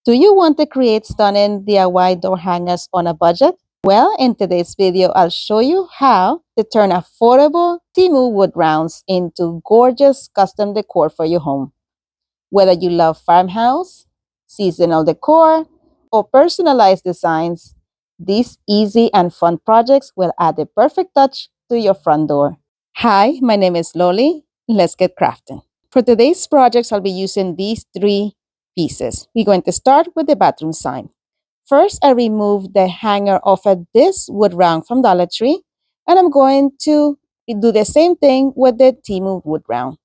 Do you want to create stunning DIY door hangers on a budget? Well, in today's video, I'll show you how to turn affordable Temu wood rounds into gorgeous custom decor for your home. Whether you love farmhouse, seasonal decor, or personalized designs, these easy and fun projects will add the perfect touch to your front door. Hi, my name is Loli. Let's get crafting. For today's projects, I'll be using these three pieces. We're going to start with the bathroom sign. First, I removed the hanger off of this wood round from Dollar Tree, and I'm going to do the same thing with the Temu wood round.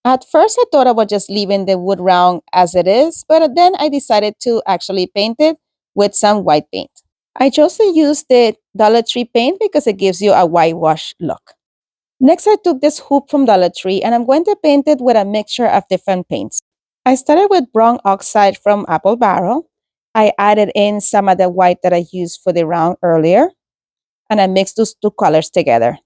At first, I thought I was just leaving the wood round as it is, but then I decided to actually paint it with some white paint. I chose to use the Dollar Tree paint because it gives you a whitewash look. Next, I took this hoop from Dollar Tree and I'm going to paint it with a mixture of different paints. I started with brown oxide from Apple Barrel. I added in some of the white that I used for the round earlier, and I mixed those two colors together.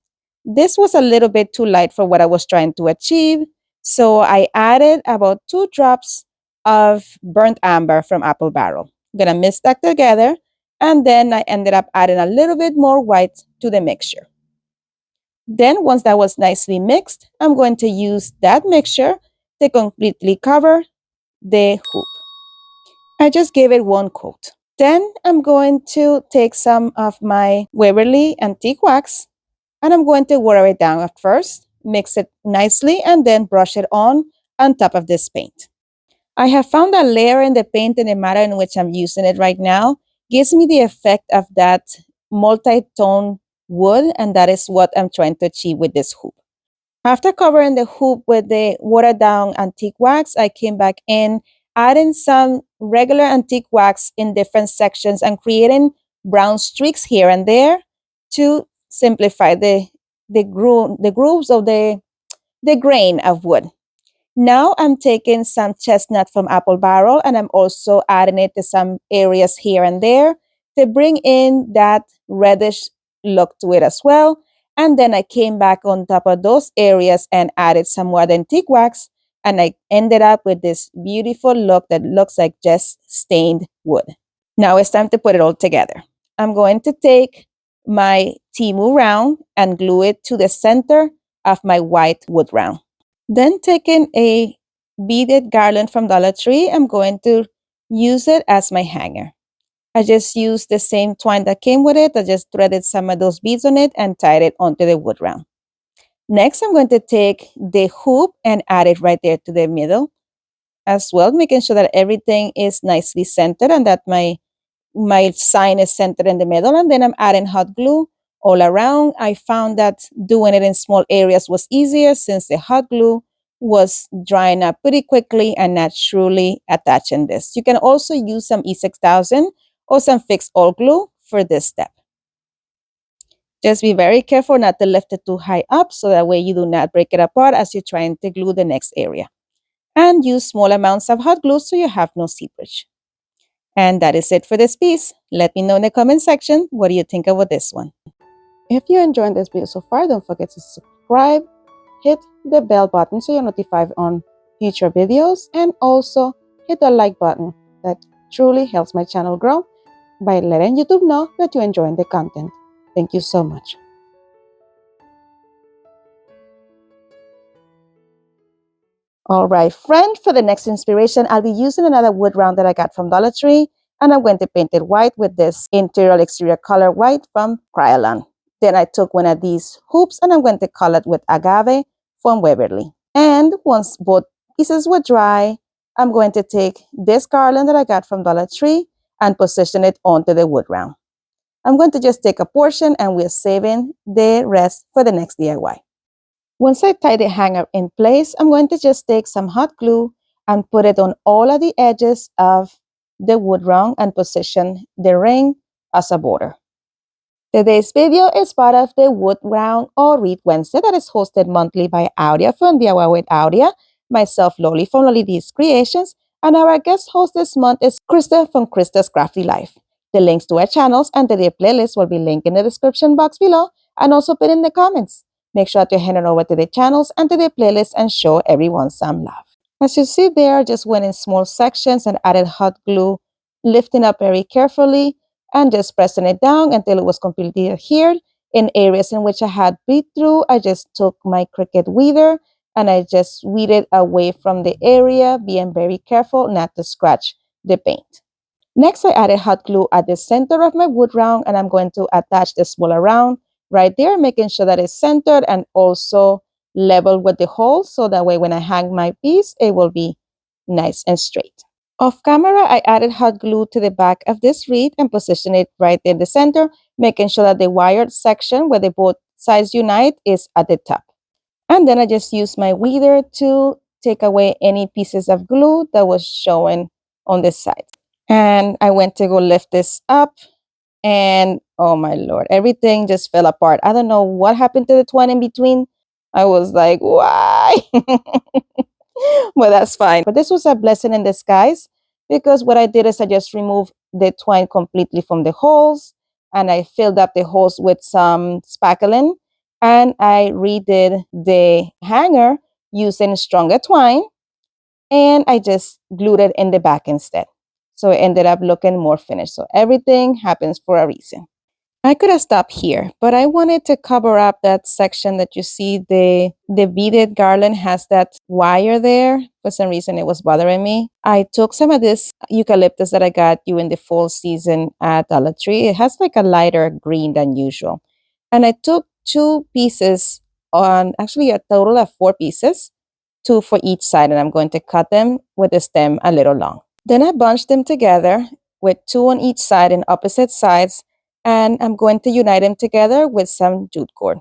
This was a little bit too light for what I was trying to achieve, so I added about 2 drops of burnt amber from Apple Barrel. I'm gonna mix that together, and then I ended up adding a little bit more white to the mixture. Then once that was nicely mixed, I'm going to use that mixture to completely cover the hoop. I just gave it one coat. Then I'm going to take some of my Waverly Antique Wax and I'm going to water it down at first, mix it nicely, and then brush it on top of this paint. I have found that layering the paint in the manner in which I'm using it right now gives me the effect of that multi-tone wood, and that is what I'm trying to achieve with this hoop. After covering the hoop with the watered down antique wax, I came back in, adding some regular antique wax in different sections and creating brown streaks here and there to simplify the grooves of the grain of wood. Now I'm taking some chestnut from Apple Barrel and I'm also adding it to some areas here and there to bring in that reddish look to it as well. And then I came back on top of those areas and added some more antique wax, and I ended up with this beautiful look that looks like just stained wood. Now it's time to put it all together. I'm going to take my Temu round and glue it to the center of my white wood round. Then taking a beaded garland from Dollar Tree, I'm going to use it as my hanger. I just used the same twine that came with it. I just threaded some of those beads on it and tied it onto the wood round. Next, I'm going to take the hoop and add it right there to the middle as well, making sure that everything is nicely centered and that my sign is centered in the middle. And then I'm adding hot glue all around. I found that doing it in small areas was easier since the hot glue was drying up pretty quickly and not truly attaching this. You can also use some E6000 or some fixed all glue for this step. Just be very careful not to lift it too high up so that way you do not break it apart as you're trying to glue the next area. And use small amounts of hot glue so you have no seepage. And that is it for this piece. Let me know in the comment section, what do you think about this one? If you're enjoying this video so far, don't forget to subscribe, hit the bell button so you're notified on future videos, and also hit the like button. That truly helps my channel grow by letting YouTube know that you're enjoying the content. Thank you so much. All right, friend, for the next inspiration, I'll be using another wood round that I got from Dollar Tree, and I'm going to paint it white with this interior exterior color white from Kryolan. Then I took one of these hoops and I'm going to color it with agave from Waverly. And once both pieces were dry, I'm going to take this garland that I got from Dollar Tree and position it onto the wood round. I'm going to just take a portion and we're saving the rest for the next DIY. Once I tie the hanger in place, I'm going to just take some hot glue and put it on all of the edges of the wood round and position the ring as a border. Today's video is part of the Wood Round or Read Wednesday that is hosted monthly by Audia from DIY with Audia, myself Loli from Loli's Creations, and our guest host this month is Krista from Krista's Crafty Life. The links to our channels and to their playlists will be linked in the description box below and also put in the comments. Make sure to head on over to the channels and to the playlist and show everyone some love. As you see there, I just went in small sections and added hot glue, lifting up very carefully and just pressing it down until it was completely adhered. In areas in which I had bleed through, I just took my Cricut weeder and I just weeded away from the area, being very careful not to scratch the paint. Next, I added hot glue at the center of my wood round, and I'm going to attach the smaller round right there, making sure that it's centered and also level with the hole, so that way when I hang my piece, it will be nice and straight. Off camera, I added hot glue to the back of this wreath and positioned it right in the center, making sure that the wired section where the both sides unite is at the top. And then I just used my weeder to take away any pieces of glue that was showing on the side. And I went to go lift this up, and oh my Lord, everything just fell apart. I don't know what happened to the twine in between. I was like, why? Well, that's fine. But this was a blessing in disguise, because what I did is I just removed the twine completely from the holes, and I filled up the holes with some spackling, and I redid the hanger using stronger twine, and I just glued it in the back instead. So it ended up looking more finished. So everything happens for a reason. I could have stopped here, but I wanted to cover up that section that you see. The beaded garland has that wire there. For some reason, it was bothering me. I took some of this eucalyptus that I got during the fall season at Dollar Tree. It has like a lighter green than usual. And I took two pieces on, actually a total of 4 pieces, 2 for each side, and I'm going to cut them with the stem a little long. Then I bunched them together with 2 on each side in opposite sides, and I'm going to unite them together with some jute cord.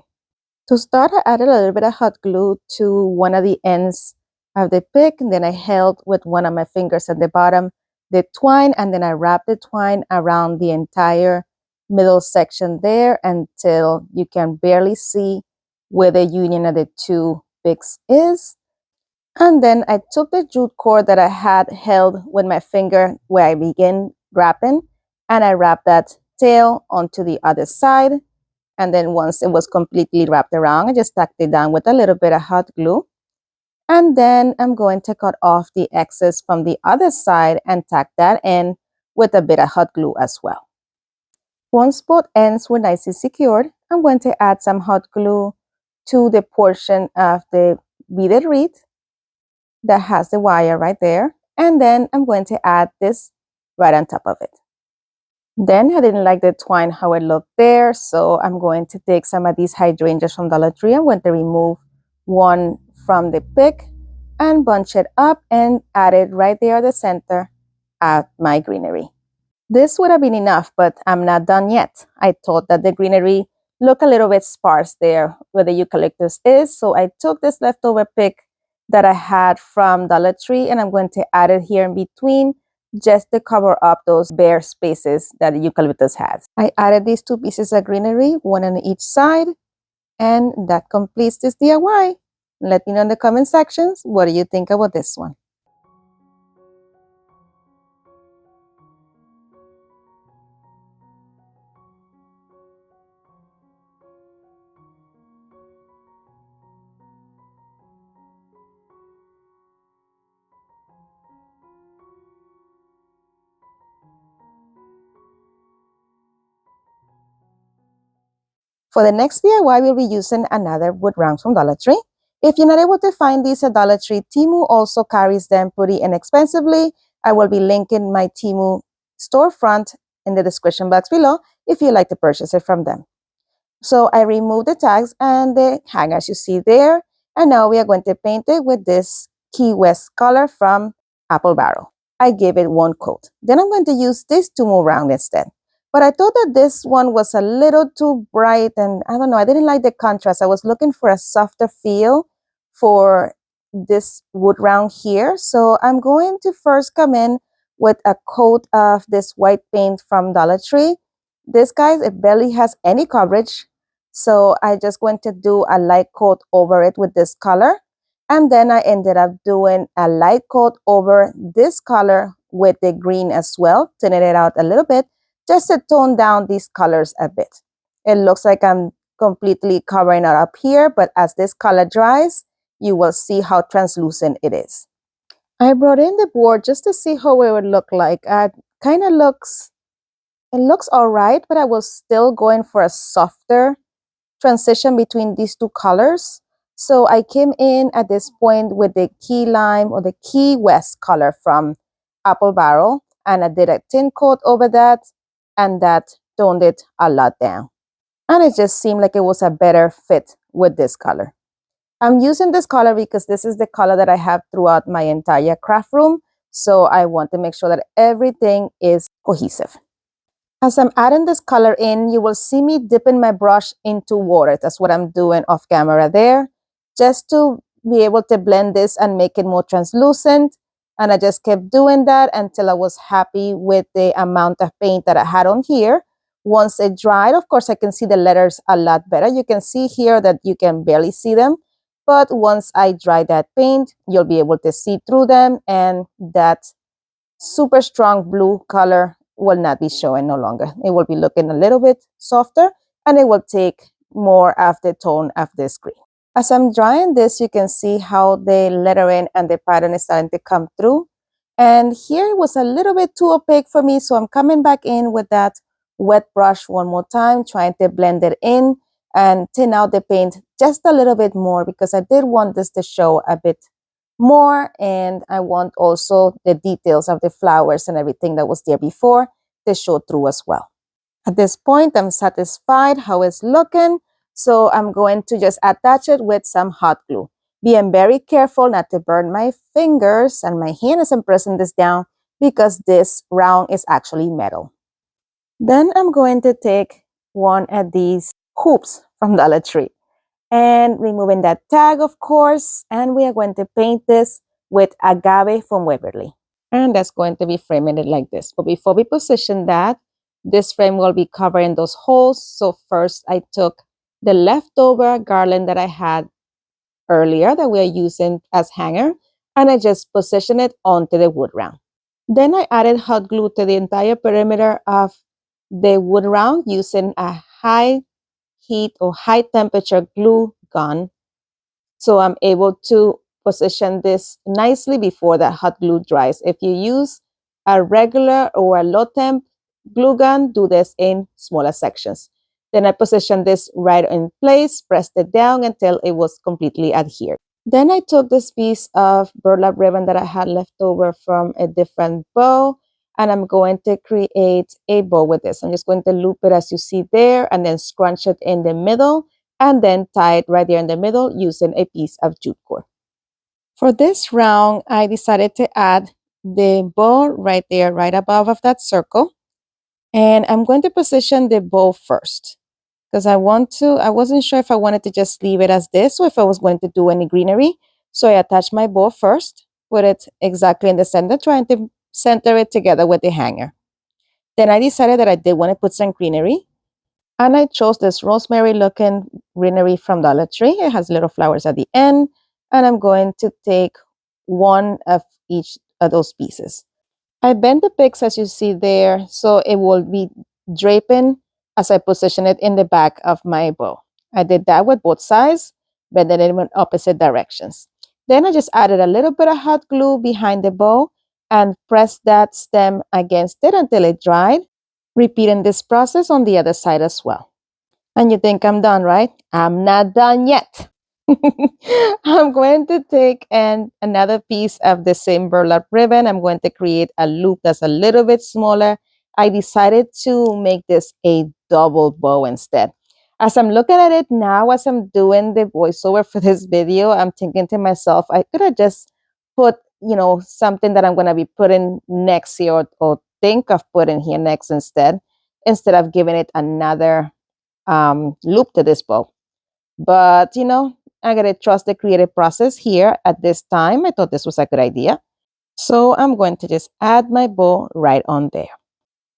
To start, I added a little bit of hot glue to one of the ends of the pick, and then I held with one of my fingers at the bottom the twine, and then I wrapped the twine around the entire middle section there until you can barely see where the union of the two picks is. And then I took the jute cord that I had held with my finger where I began wrapping, and I wrapped that tail onto the other side. And then once it was completely wrapped around, I just tacked it down with a little bit of hot glue. And then I'm going to cut off the excess from the other side and tack that in with a bit of hot glue as well. Once both ends were nicely secured, I'm going to add some hot glue to the portion of the beaded wreath that has the wire right there. And then I'm going to add this right on top of it. Then I didn't like the twine how it looked there, so I'm going to take some of these hydrangeas from Dollar Tree. I'm going to remove one from the pick and bunch it up and add it right there at the center at my greenery. This would have been enough, but I'm not done yet. I thought that the greenery looked a little bit sparse there where the eucalyptus is, so I took this leftover pick that I had from Dollar Tree, and I'm going to add it here in between just to cover up those bare spaces that the eucalyptus has. I added these 2 pieces of greenery, one on each side, and that completes this DIY. Let me know in the comment sections, what do you think about this one? For the next DIY, we'll be using another wood rounds from Dollar Tree. If you're not able to find these at Dollar Tree, Temu also carries them pretty inexpensively. I will be linking my Temu storefront in the description box below if you'd like to purchase it from them. So I removed the tags and the hangers you see there. And now we are going to paint it with this Key West color from Apple Barrel. I gave it 1 coat. Then I'm going to use this to move around instead. But I thought that this one was a little too bright, and I don't know, I didn't like the contrast. I was looking for a softer feel for this wood round here. So I'm going to first come in with a coat of this white paint from Dollar Tree. This, guys, it barely has any coverage. So I just going to do a light coat over it with this color. And then I ended up doing a light coat over this color with the green as well, thinning it out a little bit, just to tone down these colors a bit. It looks like I'm completely covering it up here, but as this color dries, you will see how translucent it is. I brought in the board just to see how it would look like. Kind of looks, it looks all right, but I was still going for a softer transition between these two colors. So I came in at this point with the key lime or the Key West color from Apple Barrel, and I did a thin coat over that, and that toned it a lot down. And it just seemed like it was a better fit with this color. I'm using this color because this is the color that I have throughout my entire craft room. So I want to make sure that everything is cohesive. As I'm adding this color in, you will see me dipping my brush into water. That's what I'm doing off camera there, just to be able to blend this and make it more translucent. And I just kept doing that until I was happy with the amount of paint that I had on here. Once it dried, of course, I can see the letters a lot better. You can see here that you can barely see them. But once I dry that paint, you'll be able to see through them, and that super strong blue color will not be showing no longer. It will be looking a little bit softer, and it will take more of the tone of this green. As I'm drying this, you can see how the lettering and the pattern is starting to come through. And here it was a little bit too opaque for me, so I'm coming back in with that wet brush one more time, trying to blend it in and thin out the paint just a little bit more, because I did want this to show a bit more, and I want also the details of the flowers and everything that was there before to show through as well. At this point, I'm satisfied how it's looking, so I'm going to just attach it with some hot glue. Being very careful not to burn my fingers and my hand as I'm pressing this down, because this round is actually metal. Then I'm going to take one of these hoops from Dollar Tree and removing that tag, of course, and we are going to paint this with agave from Waverly. And that's going to be framing it like this. But before we position that, this frame will be covering those holes. So first I took the leftover garland that I had earlier that we are using as hanger, and I just positioned it onto the wood round. Then I added hot glue to the entire perimeter of the wood round using a high heat or high temperature glue gun. So I'm able to position this nicely before that hot glue dries. If you use a regular or a low temp glue gun, do this in smaller sections. Then I positioned this right in place, pressed it down until it was completely adhered. Then I took this piece of burlap ribbon that I had left over from a different bow, and I'm going to create a bow with this. I'm just going to loop it as you see there, and then scrunch it in the middle, and then tie it right there in the middle using a piece of jute cord. For this round, I decided to add the bow right there, right above of that circle. And I'm going to position the bow first, because I wasn't sure if I wanted to just leave it as this or if I was going to do any greenery. So I attached my bow first, put it exactly in the center, trying to center it together with the hanger. Then I decided that I did want to put some greenery, and I chose this rosemary looking greenery from Dollar Tree. It has little flowers at the end, and I'm going to take one of each of those pieces. I bent the picks as you see there, so it will be draping as I position it in the back of my bow. I did that with both sides, bending it in opposite directions. Then I just added a little bit of hot glue behind the bow and pressed that stem against it until it dried, repeating this process on the other side as well. And you think I'm done, right? I'm not done yet. I'm going to take another piece of the same burlap ribbon. I'm going to create a loop that's a little bit smaller. I decided to make this a double bow instead. As I'm looking at it now, as I'm doing the voiceover for this video, I'm thinking to myself, I could have just put, something that I'm going to be putting next here, or think of putting here next instead of giving it another loop to this bow. But, I got to trust the creative process here at this time. I thought this was a good idea. So I'm going to just add my bow right on there.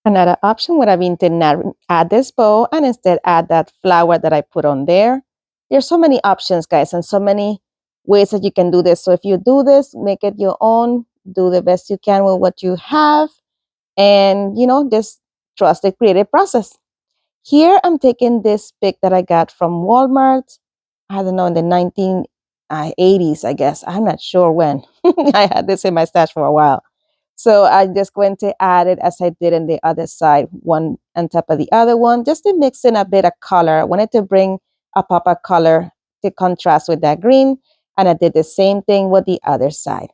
Another option would have been to not add this bow and instead add that flower that I put on there. There's so many options, guys, and so many ways that you can do this. So if you do this, make it your own. Do the best you can with what you have. And, just trust the creative process. Here I'm taking this pick that I got from Walmart. I don't know, in the 80s, I guess. I'm not sure when. I had this in my stash for a while. So I'm just going to add it as I did in the other side, one on top of the other one, just to mix in a bit of color. I wanted to bring a pop of color to contrast with that green. And I did the same thing with the other side.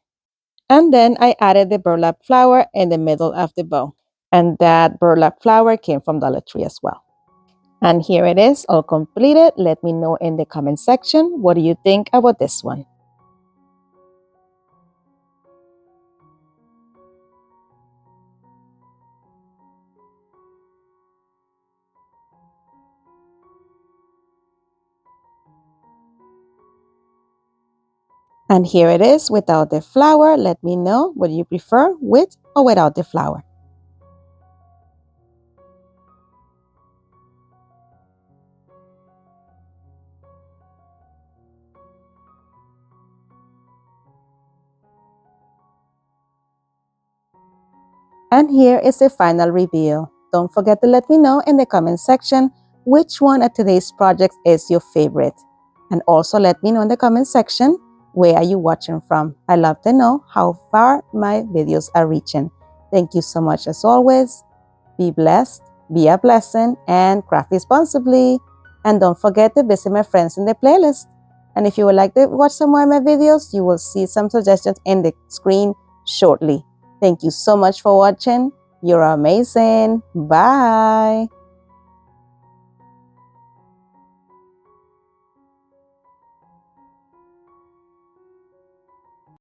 And then I added the burlap flower in the middle of the bow. And that burlap flower came from Dollar Tree as well. And here it is, all completed. Let me know in the comment section, what do you think about this one? And here it is without the flower. Let me know, what do you prefer, with or without the flower? And here is the final reveal. Don't forget to let me know in the comment section which one of today's projects is your favorite. And also let me know in the comment section, where are you watching from? I love to know how far my videos are reaching. Thank you so much as always. Be blessed, be a blessing, and craft responsibly. And don't forget to visit my friends in the playlist. And if you would like to watch some more of my videos, you will see some suggestions in the screen shortly. Thank you so much for watching. You're amazing. Bye.